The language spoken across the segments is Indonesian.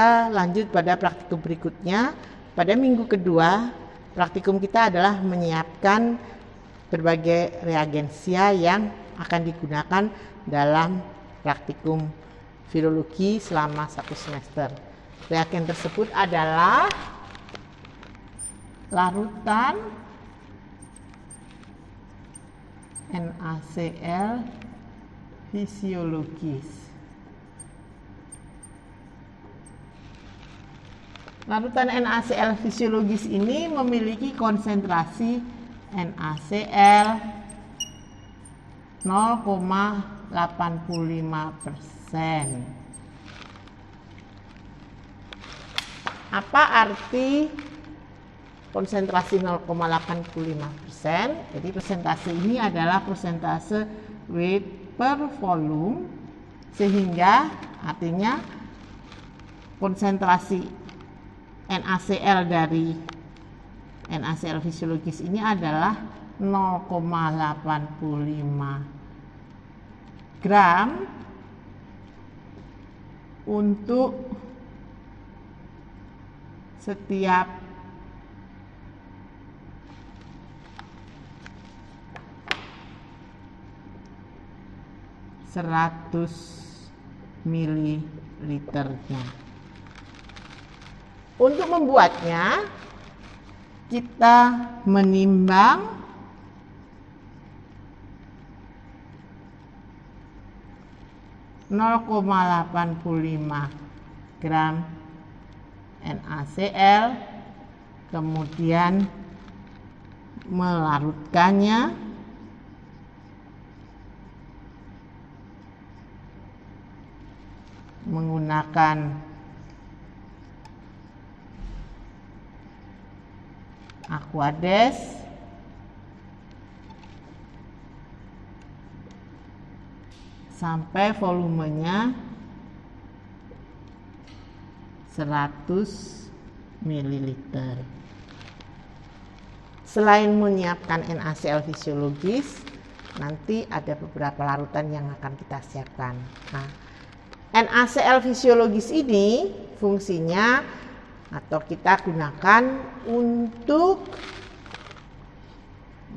kita lanjut pada praktikum berikutnya. Pada minggu kedua, praktikum kita adalah menyiapkan berbagai reagensia yang akan digunakan dalam praktikum filologi selama 1 semester. Reagen tersebut adalah larutan NaCl fisiologis. Larutan NaCl fisiologis ini memiliki konsentrasi NaCl 0,85%. Apa arti konsentrasi 0,85%? Jadi persentase ini adalah persentase weight per volume, sehingga artinya konsentrasi NaCl dari NaCl fisiologis ini adalah 0,85 gram untuk setiap seratus mililiternya. Untuk membuatnya, kita menimbang (0,85 gram NaCl, kemudian melarutkannya menggunakan Aquades sampai volumenya 100 ml. Selain menyiapkan NaCl fisiologis, nanti ada beberapa larutan yang akan kita siapkan. Nah, NaCl fisiologis ini fungsinya atau kita gunakan untuk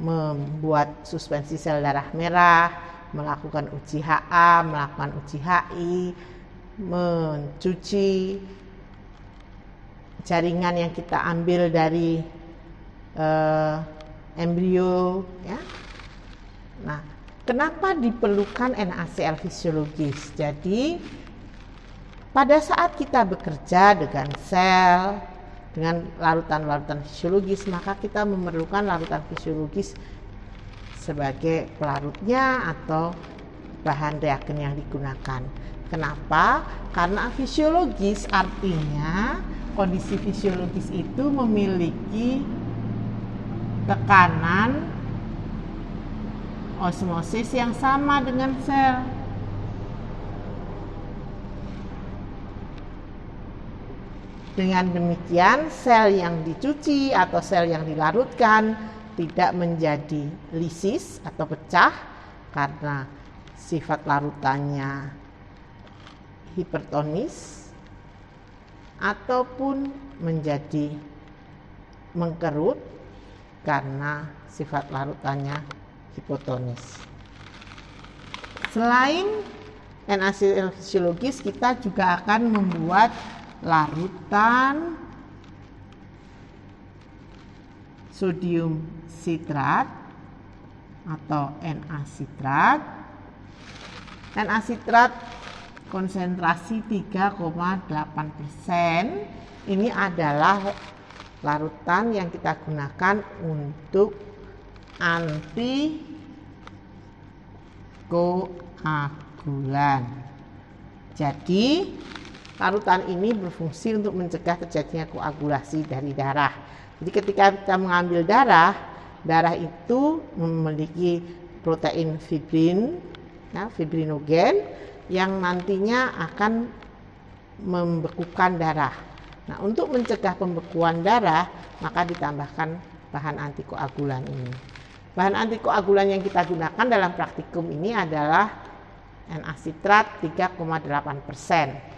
membuat suspensi sel darah merah, melakukan uji HA, melakukan uji HI, mencuci jaringan yang kita ambil dari embrio, ya. Nah, kenapa diperlukan NaCl fisiologis? Jadi pada saat kita bekerja dengan sel, dengan larutan-larutan fisiologis, maka kita memerlukan larutan fisiologis sebagai pelarutnya atau bahan reagen yang digunakan. Kenapa? Karena fisiologis artinya kondisi fisiologis itu memiliki tekanan osmosis yang sama dengan sel. Dengan demikian, sel yang dicuci atau sel yang dilarutkan tidak menjadi lisis atau pecah karena sifat larutannya hipertonis, ataupun menjadi mengkerut karena sifat larutannya hipotonis. Selain NaCl fisiologis, kita juga akan membuat larutan sodium sitrat atau NaCitrat. NaCitrat konsentrasi 3,8%. Ini adalah larutan yang kita gunakan untuk antikoagulan. Jadi larutan ini berfungsi untuk mencegah terjadinya koagulasi dari darah. Jadi ketika kita mengambil darah, darah itu memiliki protein fibrin, ya, fibrinogen yang nantinya akan membekukan darah. Nah, untuk mencegah pembekuan darah, maka ditambahkan bahan antikoagulan ini. Bahan antikoagulan yang kita gunakan dalam praktikum ini adalah NaCitrat 3,8%.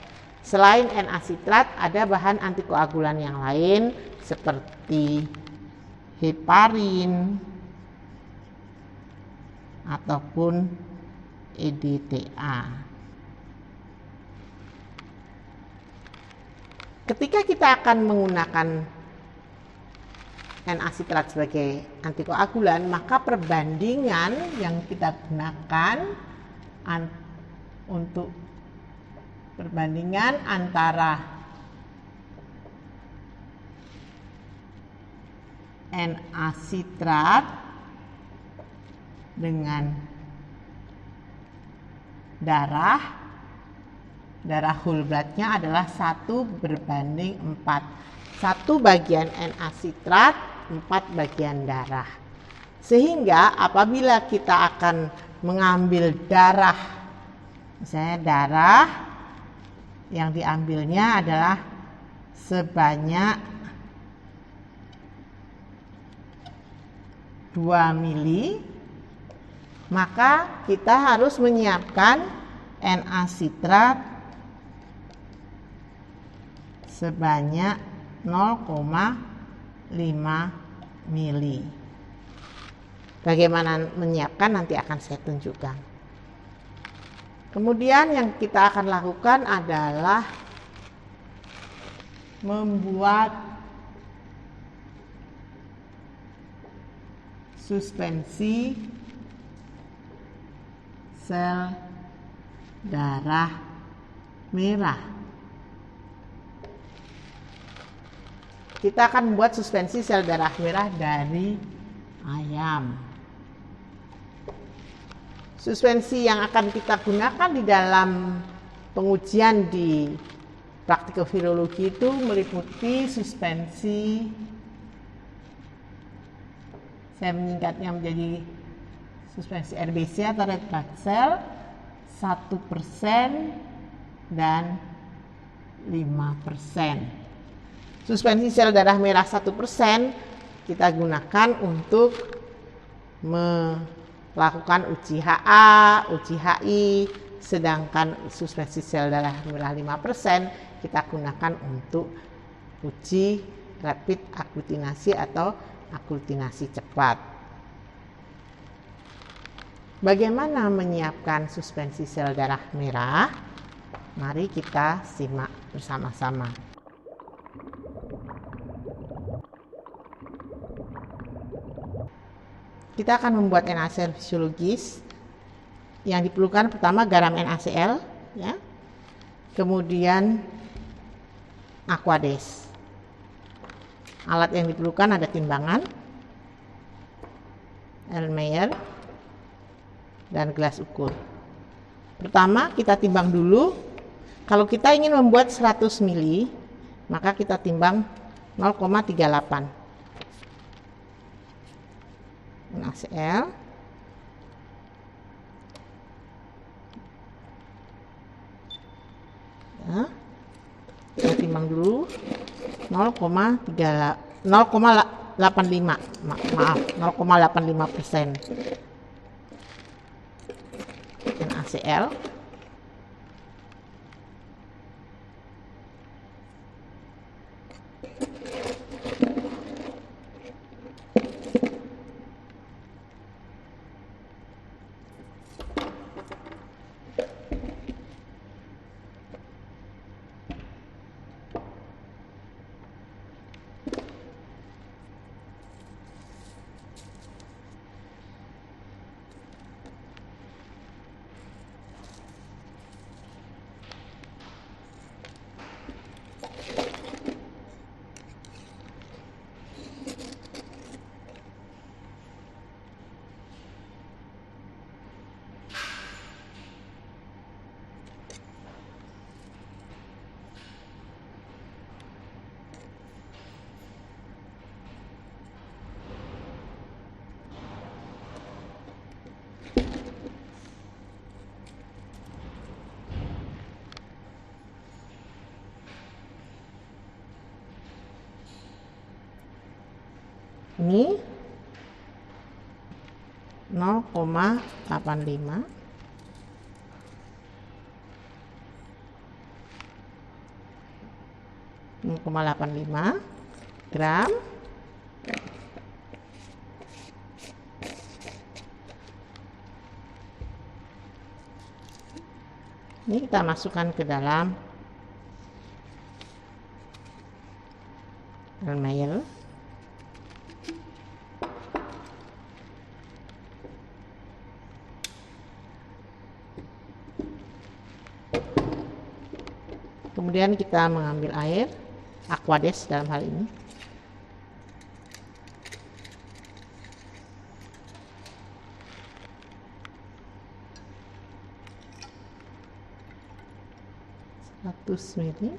Selain N-asitrat, ada bahan antikoagulan yang lain seperti heparin ataupun EDTA. Ketika kita akan menggunakan N-asitrat sebagai antikoagulan, maka perbandingan yang kita gunakan untuk perbandingan antara N-asitrat dengan darah whole blood-nya adalah 1:4. 1 bagian N-asitrat, 4 bagian darah. Sehingga apabila kita akan mengambil darah, misalnya darah yang diambilnya adalah sebanyak 2 mili, maka kita harus menyiapkan N-asitrat sebanyak 0,5 mili. Bagaimana menyiapkan nanti akan saya tunjukkan. Kemudian yang kita akan lakukan adalah membuat suspensi sel darah merah. Kita akan membuat suspensi sel darah merah dari ayam. Suspensi yang akan kita gunakan di dalam pengujian di praktikovirologi itu meliputi suspensi, saya menyingkatnya menjadi suspensi RBC atau red blood cell 1% dan 5%. Suspensi sel darah merah 1% kita gunakan untuk melakukan uji HA, uji HI, sedangkan suspensi sel darah merah 5% kita gunakan untuk uji rapid aglutinasi atau aglutinasi cepat. Bagaimana menyiapkan suspensi sel darah merah? Mari kita simak bersama-sama. Kita akan membuat NaCl fisiologis. Yang diperlukan pertama garam NaCl, ya. Kemudian Aquades. Alat yang diperlukan ada timbangan, Erlenmeyer, dan gelas ukur. Pertama kita timbang dulu. Kalau kita ingin membuat 100 ml, maka kita timbang 0,38 NaCl. Ya, kita timbang dulu 0,85, maaf 0,85% NaCl. Ini 0,85. 0,85 gram. Ini kita masukkan ke dalam Erlenmeyer. Kemudian kita mengambil air Aquades dalam hal ini. ml.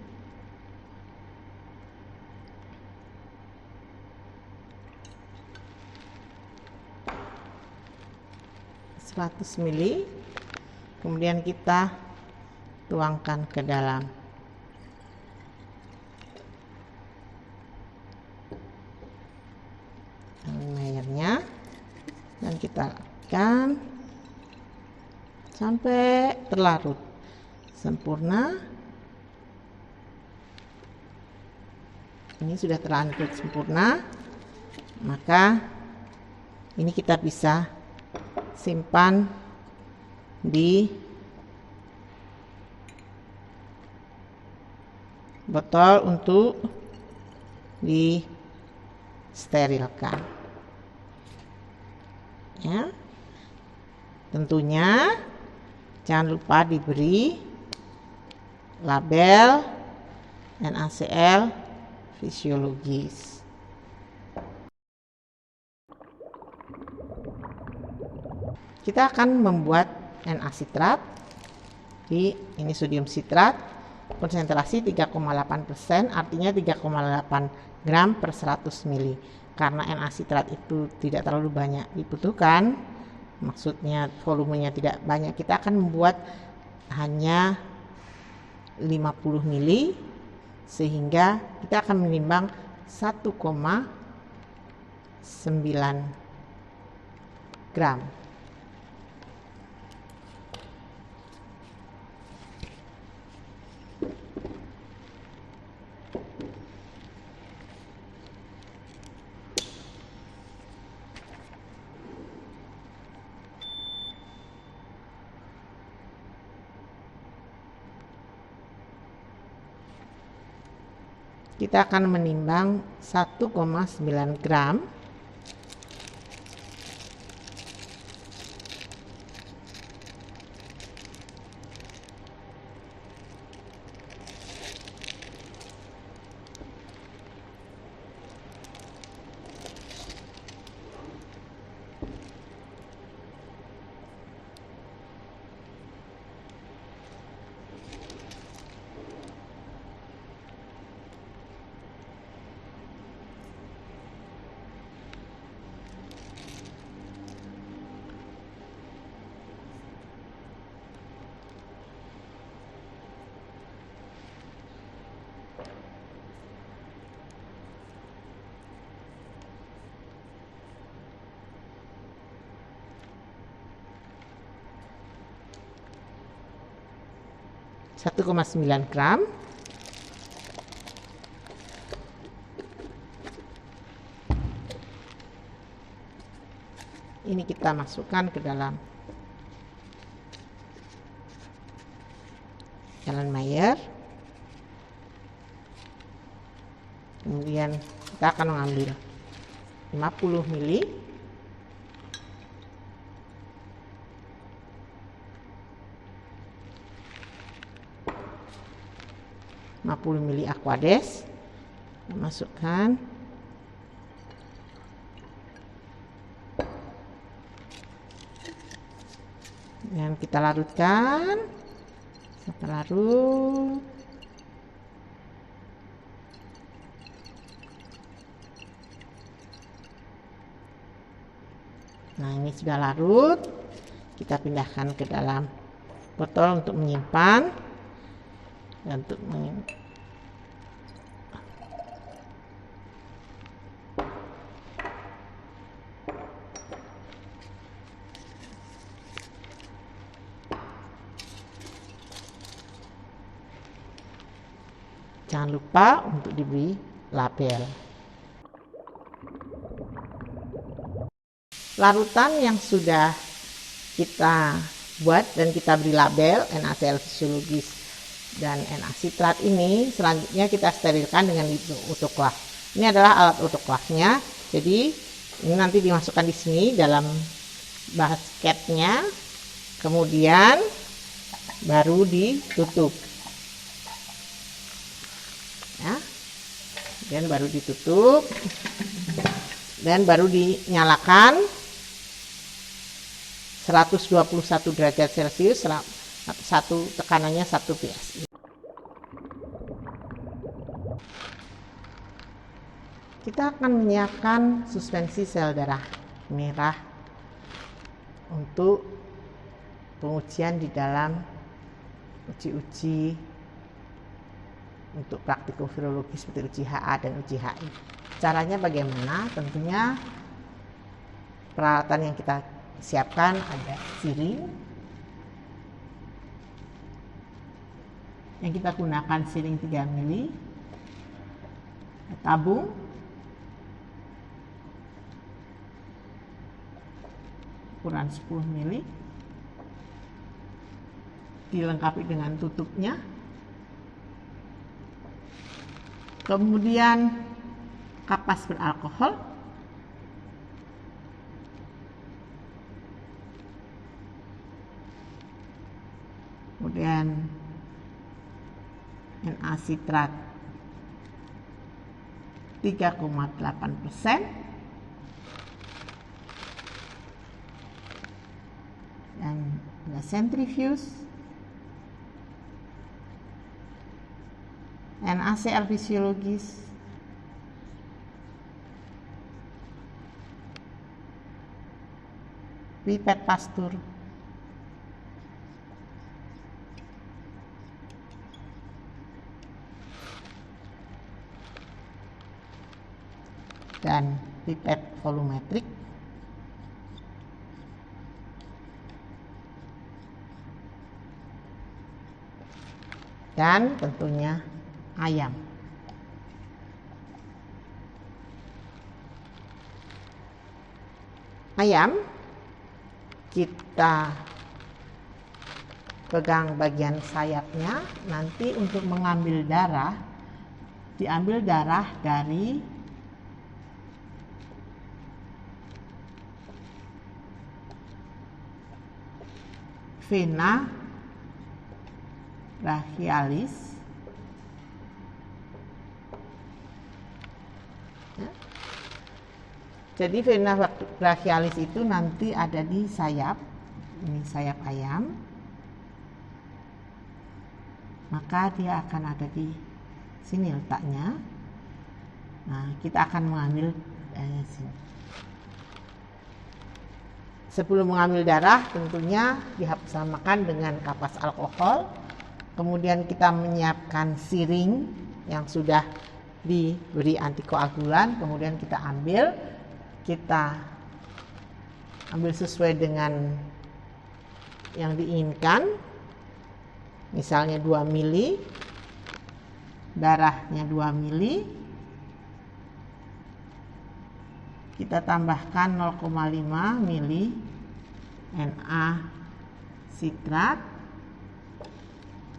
Ml. Kemudian kita tuangkan ke dalam airnya dan kita akan sampai terlarut sempurna. Ini sudah terlarut sempurna, maka ini kita bisa simpan di botol untuk disterilkan. Ya, tentunya jangan lupa diberi label NaCl fisiologis. Kita akan membuat NaCitrat. Ini sodium citrat, konsentrasi 3,8%, artinya 3,8 gram per 100 ml. Karena NaCitrat itu tidak terlalu banyak dibutuhkan, maksudnya volumenya tidak banyak, kita akan membuat hanya 50 ml, sehingga kita akan menimbang 1,9 gram. Kita akan menimbang 1,9 gram. Satu 1,9 gram. Ini kita masukkan ke dalam Erlenmeyer. Kemudian kita akan mengambil 50 ml. ml Aquades, masukkan, dan kita larutkan sampai larut. Nah, ini sudah larut, kita pindahkan ke dalam botol untuk menyimpan dan untuk jangan lupa untuk diberi label. Larutan yang sudah kita buat dan kita beri label NaCl fisiologis dan NaCitrat ini selanjutnya kita sterilkan dengan autoclave. Ini adalah alat autoclave-nya. Jadi ini nanti dimasukkan di sini dalam basketnya, kemudian baru ditutup. Ya, dan baru ditutup dan baru dinyalakan 121 derajat Celcius, tekanannya 1 PSI. Kita akan menyiapkan suspensi sel darah merah untuk pengujian di dalam uji-uji untuk praktikum virologi seperti uji HA dan uji HI. Caranya bagaimana? Tentunya peralatan yang kita siapkan ada siring yang kita gunakan siring 3 mili, tabung, ukuran 10 mili, dilengkapi dengan tutupnya. Kemudian kapas beralkohol, kemudian NaCitrat 3,8%, dan ada centrifuge, NaCl fisiologis, pipet Pasteur, dan pipet volumetrik, dan tentunya ayam. Ayam kita pegang bagian sayapnya. Nanti untuk mengambil darah, diambil darah dari vena brachialis, ya. Jadi vena brachialis itu nanti ada di sayap, ini sayap ayam, maka dia akan ada di sini letaknya. Nah, kita akan mengambil sini. Sebelum mengambil darah tentunya dihabiskan dengan kapas alkohol. Kemudian kita menyiapkan siring yang sudah diberi antikoagulan. Kemudian kita ambil sesuai dengan yang diinginkan. Misalnya 2 mili, darahnya 2 mili. Kita tambahkan 0,5 mili NaCitrat.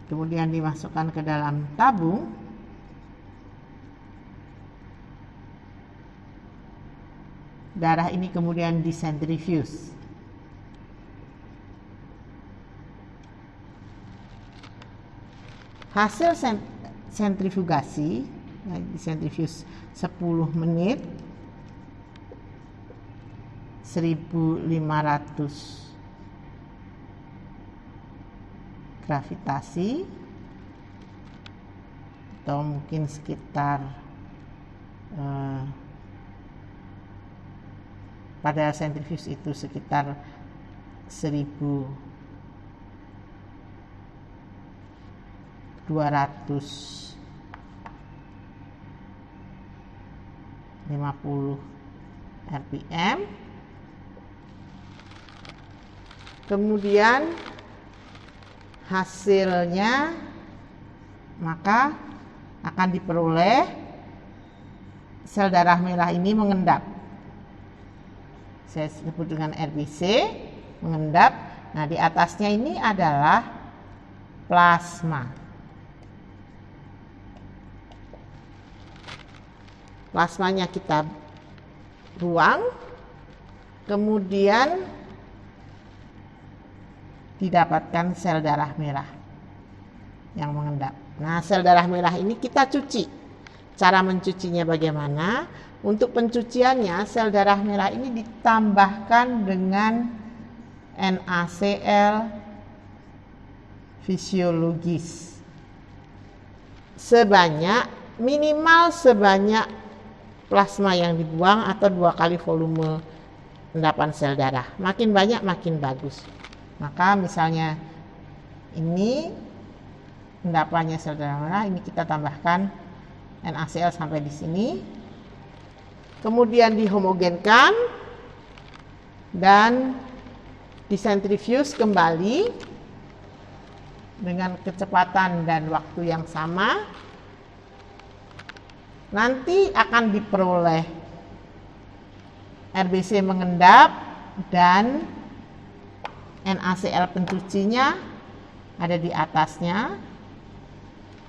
Kemudian dimasukkan ke dalam tabung. Darah ini kemudian disentrifuge. Hasil sentrifugasi, disentrifuge 10 menit, 1500 gravitasi, atau mungkin sekitar pada sentrifuge itu sekitar 1250 rpm. Kemudian hasilnya maka akan diperoleh sel darah merah ini mengendap. Saya sebut dengan RBC, mengendap. Nah, di atasnya ini adalah plasma. Plasmanya kita buang, kemudian didapatkan sel darah merah yang mengendap. Nah, sel darah merah ini kita cuci. Cara mencucinya bagaimana? Untuk pencuciannya, sel darah merah ini ditambahkan dengan NaCl fisiologis minimal sebanyak plasma yang dibuang atau 2 kali volume endapan sel darah. Makin banyak makin bagus. Maka misalnya ini endapannya sel darah merah, ini kita tambahkan NaCl sampai di sini. Kemudian dihomogenkan dan disentrifuge kembali dengan kecepatan dan waktu yang sama. Nanti akan diperoleh RBC mengendap dan NaCl pencucinya ada di atasnya.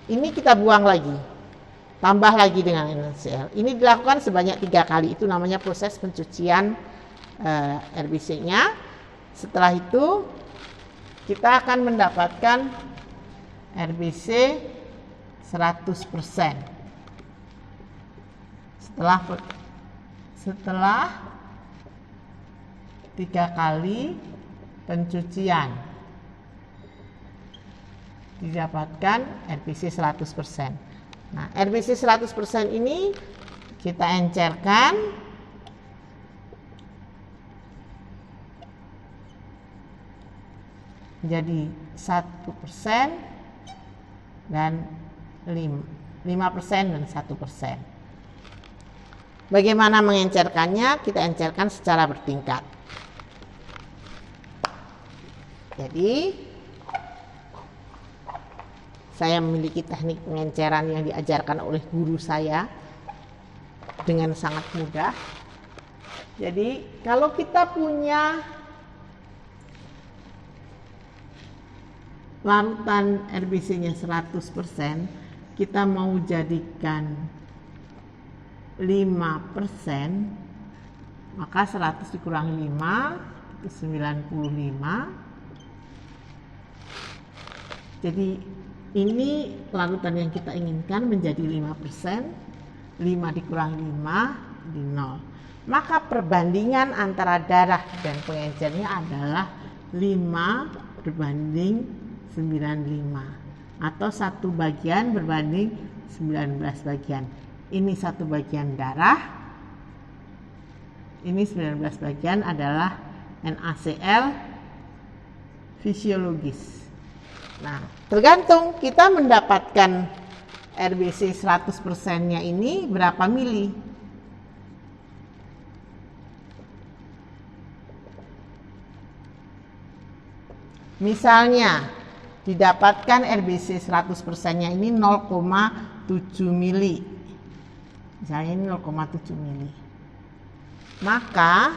Ini kita buang lagi, tambah lagi dengan NaCl. Ini dilakukan sebanyak 3 kali. Itu namanya proses pencucian RBC-nya. Setelah itu kita akan mendapatkan RBC 100%. Setelah 3 kali pencucian didapatkan RBC 100%. Nah, RBC 100% ini kita encerkan jadi 1% dan 5% dan 1%. Bagaimana mengencerkannya? Kita encerkan secara bertingkat. Jadi saya memiliki teknik pengenceran yang diajarkan oleh guru saya dengan sangat mudah. Jadi kalau kita punya larutan RBC-nya 100%, kita mau jadikan 5%, maka 100 dikurangi 5 itu 95. Jadi ini larutan yang kita inginkan menjadi 5%. 5 dikurangi 5 di 0. Maka perbandingan antara darah dan pengencernya adalah 5 berbanding 95 atau 1 bagian berbanding 19 bagian. Ini 1 bagian darah, ini 19 bagian adalah NaCl fisiologis. Nah, tergantung kita mendapatkan RBC 100%-nya ini berapa mili. Misalnya didapatkan RBC 100%-nya ini 0,7 mili. Misalnya ini 0,7 mili. Maka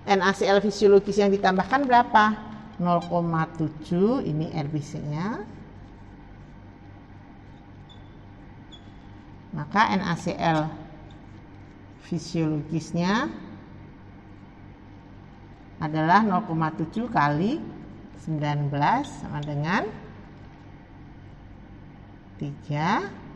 NaCl fisiologis yang ditambahkan berapa? 0,7, ini RBC-nya. Maka NaCl fisiologisnya adalah 0,7 kali 19 sama dengan 3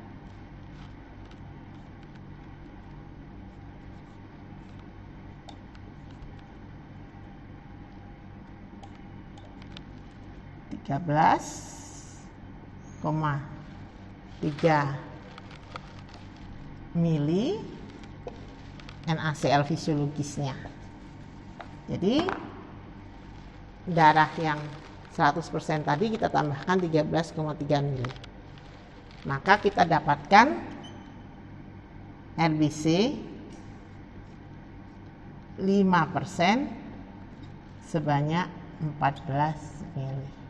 13,3 mili NaCl fisiologisnya. Jadi darah yang 100% tadi kita tambahkan 13,3 mili. Maka kita dapatkan RBC 5% sebanyak 14 mili.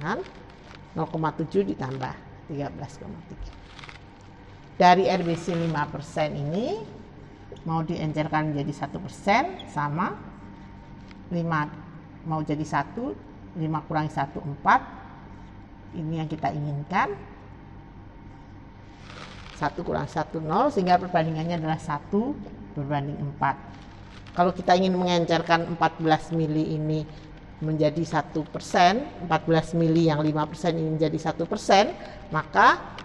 Kan? 0,7 ditambah 13,3. Dari RBC 5% ini mau diencerkan menjadi 1% sama 5 mau jadi 1, 5 kurangi 1, 4. Ini yang kita inginkan. 1 kurang 1, 0, sehingga perbandingannya adalah 1 berbanding 4. Kalau kita ingin mengencerkan 14 mili ini menjadi 1%, 14 mili yang 5% ini menjadi 1%, maka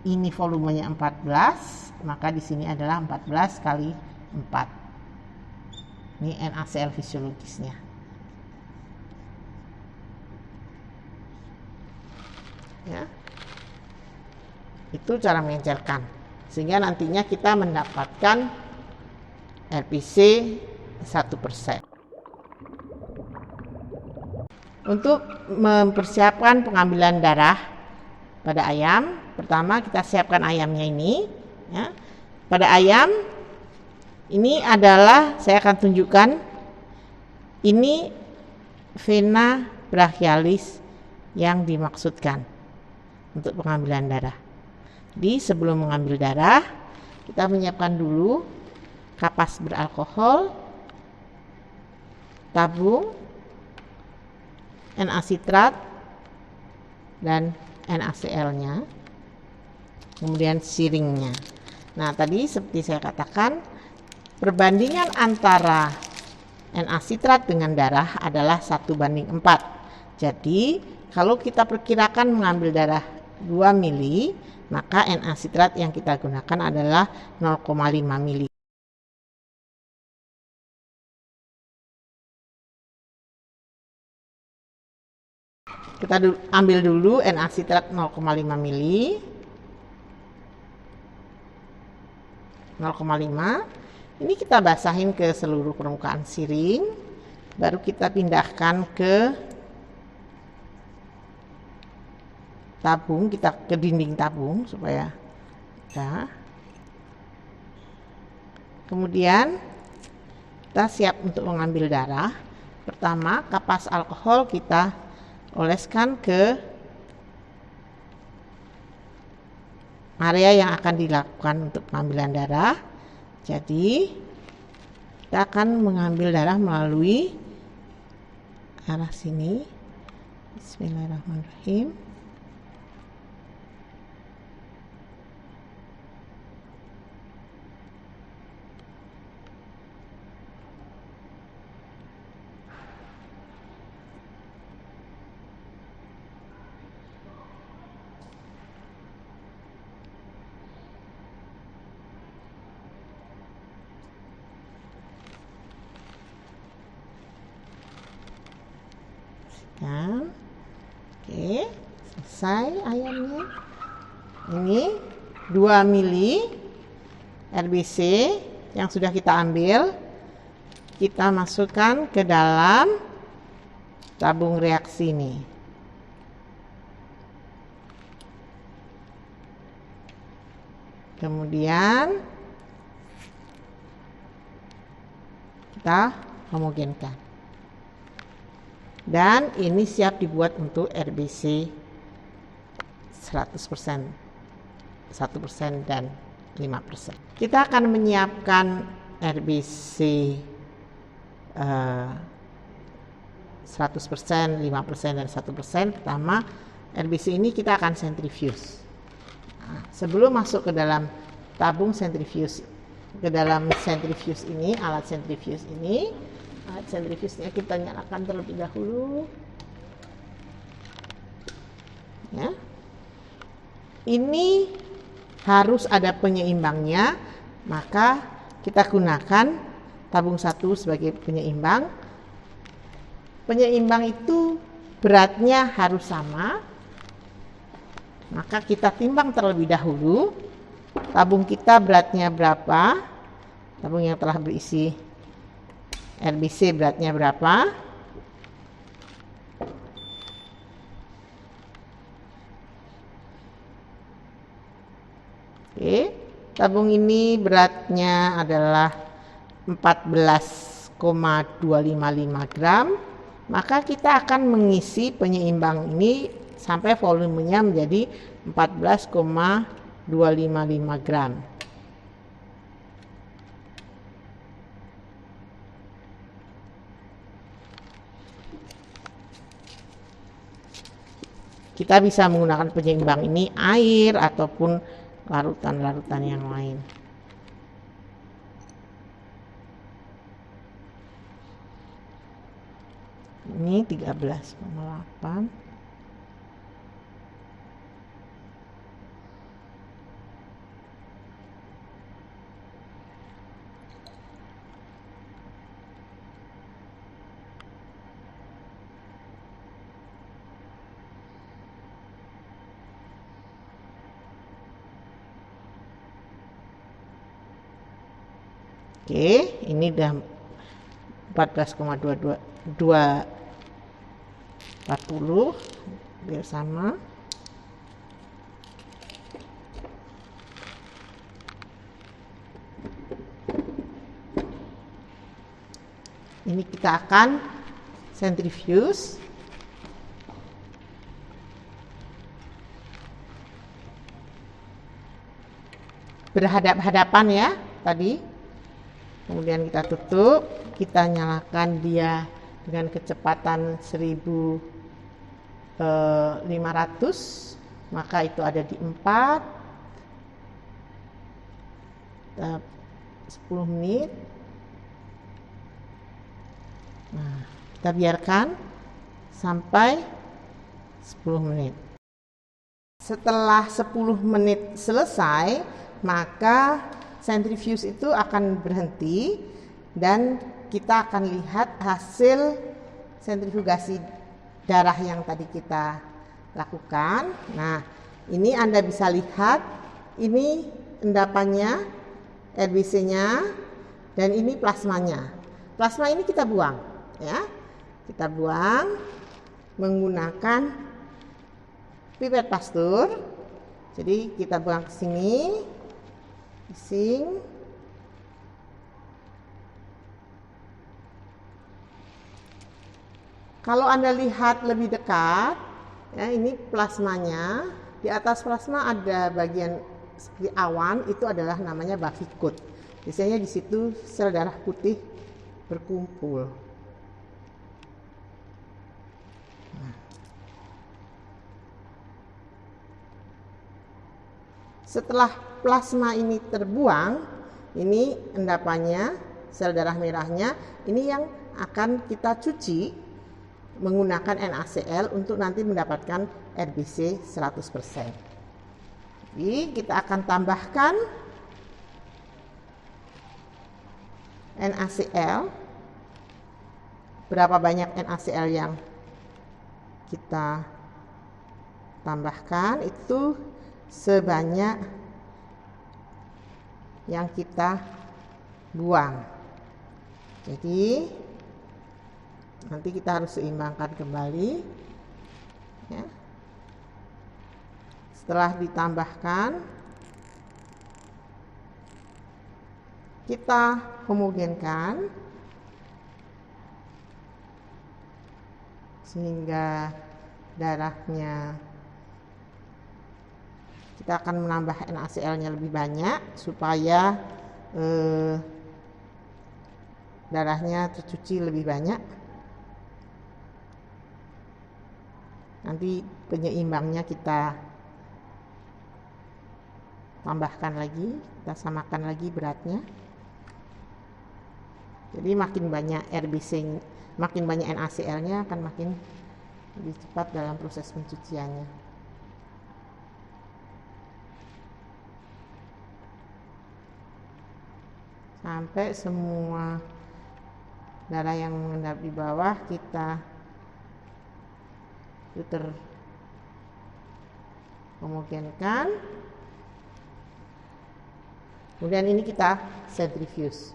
ini volumenya 14, maka di sini adalah 14 kali 4. Ini NaCl fisiologisnya. Ya. Itu cara mengencerkan. Sehingga nantinya kita mendapatkan RBC 1%. Untuk mempersiapkan pengambilan darah pada ayam, pertama kita siapkan ayamnya ini. Ya. Pada ayam, ini adalah, saya akan tunjukkan, ini vena brachialis yang dimaksudkan untuk pengambilan darah. Jadi sebelum mengambil darah, kita menyiapkan dulu kapas beralkohol, tabung, NaCitrat, dan NaCl-nya, kemudian siringnya. Nah, tadi seperti saya katakan, perbandingan antara NaCitrat dengan darah adalah 1:4. Jadi, kalau kita perkirakan mengambil darah 2 mili, maka NaCitrat yang kita gunakan adalah 0,5 mili. Kita ambil dulu NaCitrat 0,5 mili. 0,5. Ini kita basahin ke seluruh permukaan siring. Baru kita pindahkan ke tabung, kita ke dinding tabung supaya ya. Kemudian kita siap untuk mengambil darah. Pertama, kapas alkohol kita oleskan ke area yang akan dilakukan untuk pengambilan darah. Jadi kita akan mengambil darah melalui arah sini. Bismillahirrahmanirrahim. Oke, selesai ayamnya. Ini 2 mili RBC yang sudah kita ambil, kita masukkan ke dalam tabung reaksi ini. Kemudian kita homogenkan. Dan ini siap dibuat untuk RBC 100%, 1% dan 5%. Kita akan menyiapkan RBC 100%, 5% dan 1%. Pertama, RBC ini kita akan sentrifuge. Nah, sebelum masuk ke dalam tabung sentrifuge, ke dalam sentrifuge ini, alat sentrifuge ini, alat sentrifugenya kita nyalakan terlebih dahulu. Ya. Ini harus ada penyeimbangnya, maka kita gunakan tabung 1 sebagai penyeimbang. Penyeimbang itu beratnya harus sama, maka kita timbang terlebih dahulu. Tabung kita beratnya berapa? Tabung yang telah berisi RBC beratnya berapa? Oke, tabung ini beratnya adalah 14,255 gram. Maka kita akan mengisi penyeimbang ini sampai volumenya menjadi 14,255 gram. Kita bisa menggunakan penyeimbang ini air ataupun larutan-larutan yang lain. Ini 13,8. Oke, ini udah 14,240 biar sama. Ini kita akan centrifuge. Berhadap-hadapan ya tadi. Kemudian kita tutup, kita nyalakan dia dengan kecepatan 1500, maka itu ada di 10 menit. Nah, kita biarkan sampai 10 menit. Setelah 10 menit selesai, maka centrifuge itu akan berhenti dan kita akan lihat hasil sentrifugasi darah yang tadi kita lakukan. Nah, ini Anda bisa lihat, ini endapannya, RBC-nya, dan ini plasmanya. Plasma ini kita buang, ya. Kita buang menggunakan pipet Pasteur. Jadi kita buang ke sini. Bising. Kalau Anda lihat lebih dekat, ya, ini plasmanya. Di atas plasma ada bagian seperti awan, itu adalah namanya baffikut. Biasanya di situ sel darah putih berkumpul. Setelah plasma ini terbuang, ini endapannya, sel darah merahnya, ini yang akan kita cuci menggunakan NaCl untuk nanti mendapatkan RBC 100%. Jadi kita akan tambahkan NaCl. Berapa banyak NaCl yang kita tambahkan itu sebanyak yang kita buang. Jadi nanti kita harus seimbangkan kembali, ya. Setelah ditambahkan, kita homogenkan sehingga darahnya, kita akan menambah NaCl-nya lebih banyak supaya darahnya tercuci lebih banyak. Nanti penyeimbangnya kita tambahkan lagi, kita samakan lagi beratnya. Jadi makin banyak RBC, makin banyak NaCl-nya akan makin lebih cepat dalam proses pencuciannya. Sampai semua darah yang mengendap di bawah kita homogenkan. Kemudian ini kita centrifuge.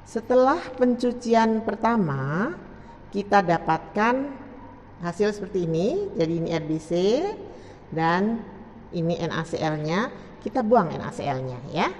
Setelah pencucian pertama, kita dapatkan hasil seperti ini. Jadi ini RBC dan ini NaCl-nya. Kita buang NaCl-nya, ya.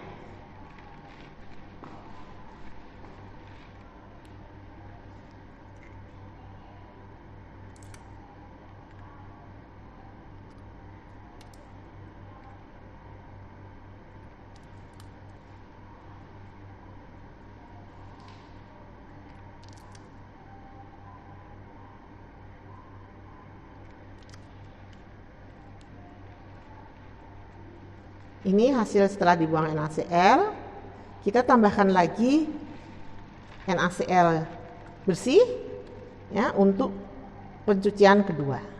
Ini hasil setelah dibuang NaCl. Kita tambahkan lagi NaCl bersih ya untuk pencucian kedua.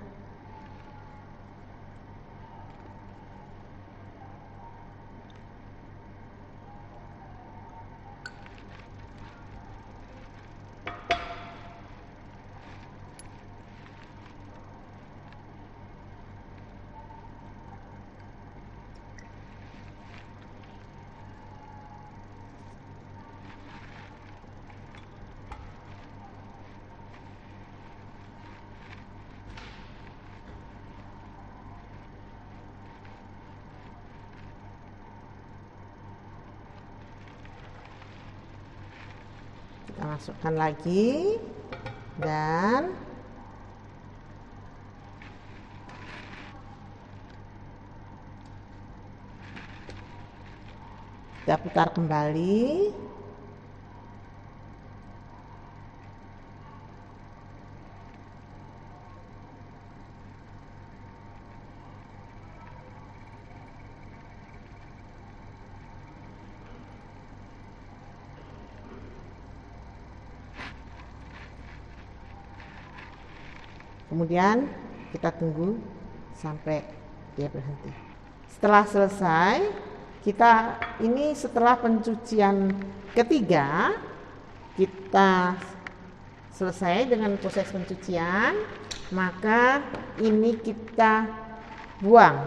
Kita masukkan lagi dan kita putar kembali. Kemudian kita tunggu sampai dia berhenti. Setelah selesai, kita ini setelah pencucian ketiga, kita selesai dengan proses pencucian, maka ini kita buang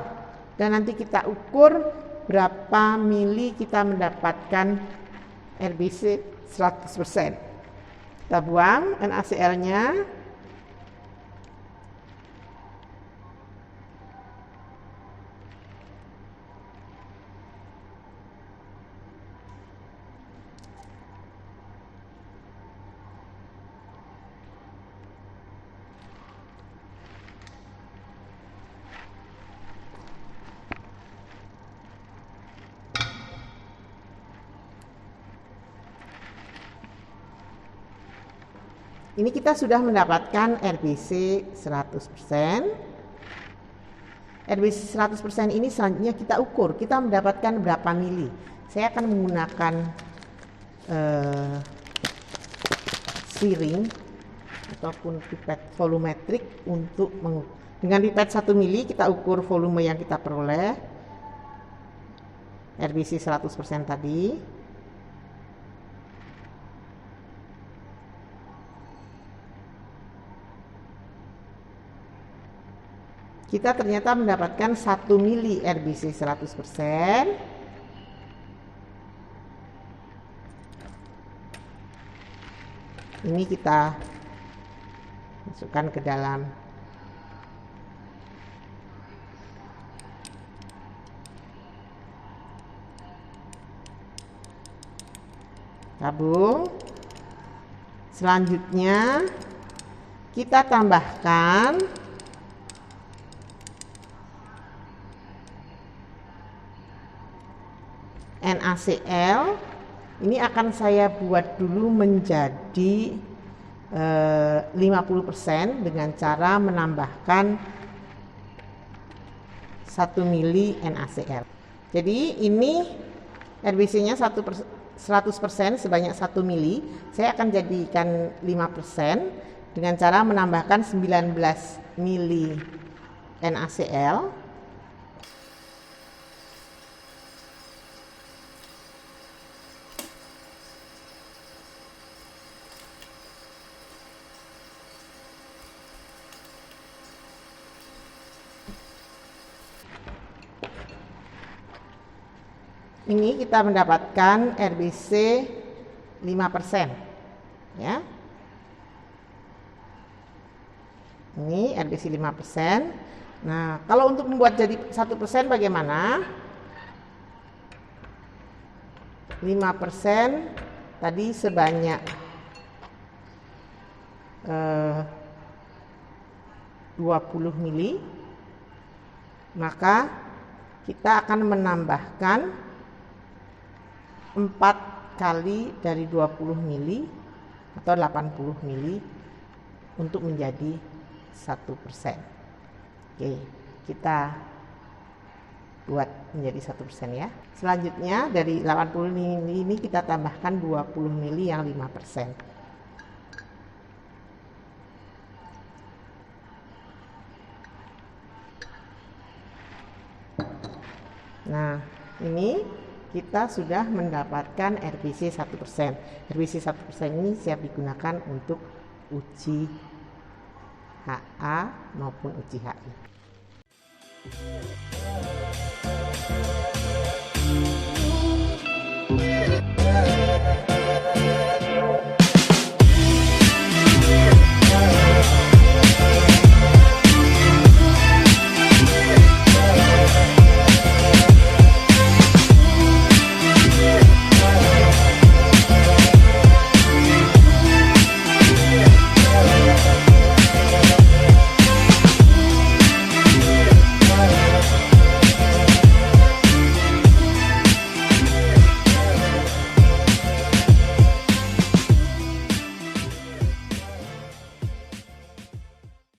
dan nanti kita ukur berapa mili kita mendapatkan RBC 100%. Kita buang NaCl-nya. Ini kita sudah mendapatkan RBC 100%. RBC 100% ini selanjutnya kita ukur, kita mendapatkan berapa mili. Saya akan menggunakan siring ataupun pipet volumetrik untuk mengukur. Dengan pipet 1 mili kita ukur volume yang kita peroleh, RBC 100% tadi. Kita ternyata mendapatkan 1 mili RBC 100%. Ini kita masukkan ke dalam tabung. Selanjutnya kita tambahkan NaCl. Ini akan saya buat dulu menjadi 50% dengan cara menambahkan 1 mili NaCl. Jadi ini RBC-nya 100% sebanyak 1 mili. Saya akan jadikan 5% dengan cara menambahkan 19 mili NaCl. Ini kita mendapatkan RBC 5%, ya. Ini RBC 5%. Nah, kalau untuk membuat jadi 1% bagaimana? 5% tadi sebanyak 20 mili. Maka kita akan menambahkan 4 kali dari 20 mili atau 80 mili untuk menjadi 1%. Oke, kita buat menjadi 1% ya. Selanjutnya dari 80 ml ini kita tambahkan 20 ml yang 5%. Nah, ini kita sudah mendapatkan RBC 1%. RBC 1% ini siap digunakan untuk uji HA maupun uji HI.